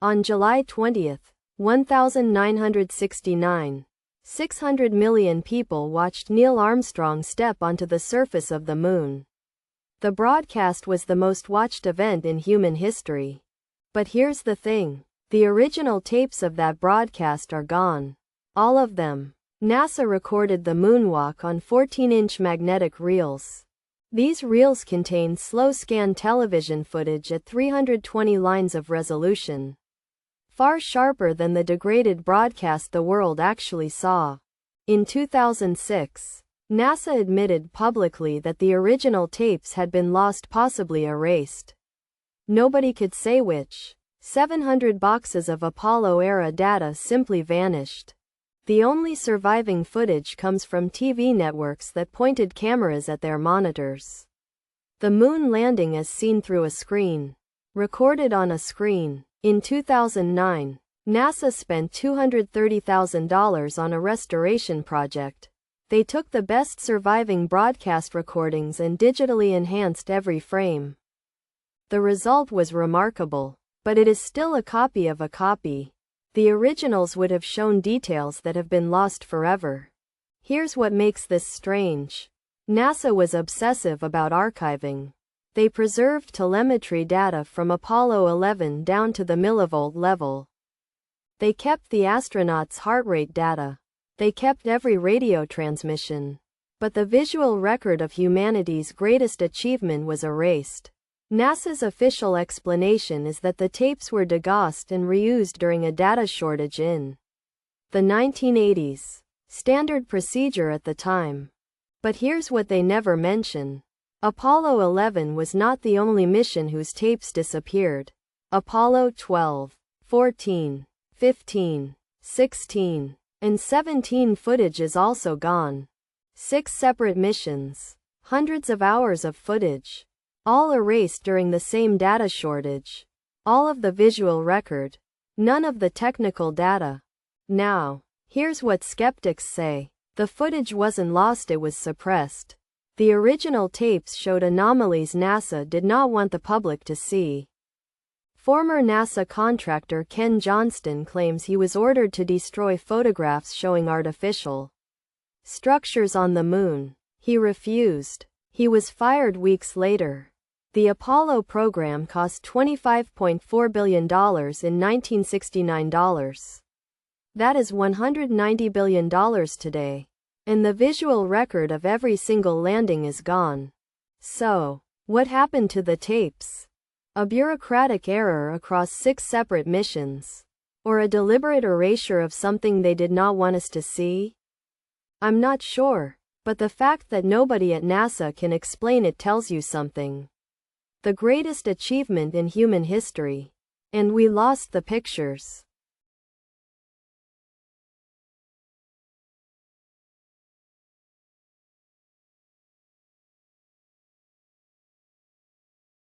On July 20, 1969, 600 million people watched Neil Armstrong step onto the surface of the moon. The broadcast was the most watched event in human history. But here's the thing. The original tapes of that broadcast are gone. All of them. NASA recorded the moonwalk on 14-inch magnetic reels. These reels contain slow-scan television footage at 320 lines of resolution. Far sharper than the degraded broadcast the world actually saw. In 2006, NASA admitted publicly that the original tapes had been lost, possibly erased. Nobody could say which. 700 boxes of Apollo-era data simply vanished. The only surviving footage comes from TV networks that pointed cameras at their monitors. The moon landing as seen through a screen. Recorded on a screen. In 2009, NASA spent $230,000 on a restoration project. They took the best surviving broadcast recordings and digitally enhanced every frame. The result was remarkable, but it is still a copy of a copy. The originals would have shown details that have been lost forever. Here's what makes this strange. NASA was obsessive about archiving. They preserved telemetry data from Apollo 11 down to the millivolt level. They kept the astronauts' heart rate data. They kept every radio transmission. But the visual record of humanity's greatest achievement was erased. NASA's official explanation is that the tapes were degaussed and reused during a data shortage in the 1980s. Standard procedure at the time. But here's what they never mention. Apollo 11 was not the only mission whose tapes disappeared. Apollo 12, 14, 15, 16, and 17 footage is also gone. 6 separate missions. Hundreds of hours of footage. All erased during the same data shortage. All of the visual record. None of the technical data. Now, here's what skeptics say. The footage wasn't lost, it was suppressed. The original tapes showed anomalies NASA did not want the public to see. Former NASA contractor Ken Johnston claims he was ordered to destroy photographs showing artificial structures on the moon. He refused. He was fired weeks later. The Apollo program cost $25.4 billion in 1969 dollars. That is $190 billion today. And the visual record of every single landing is gone. So, what happened to the tapes? A bureaucratic error across 6 separate missions? Or a deliberate erasure of something they did not want us to see? I'm not sure, but the fact that nobody at NASA can explain it tells you something. The greatest achievement in human history. And we lost the pictures.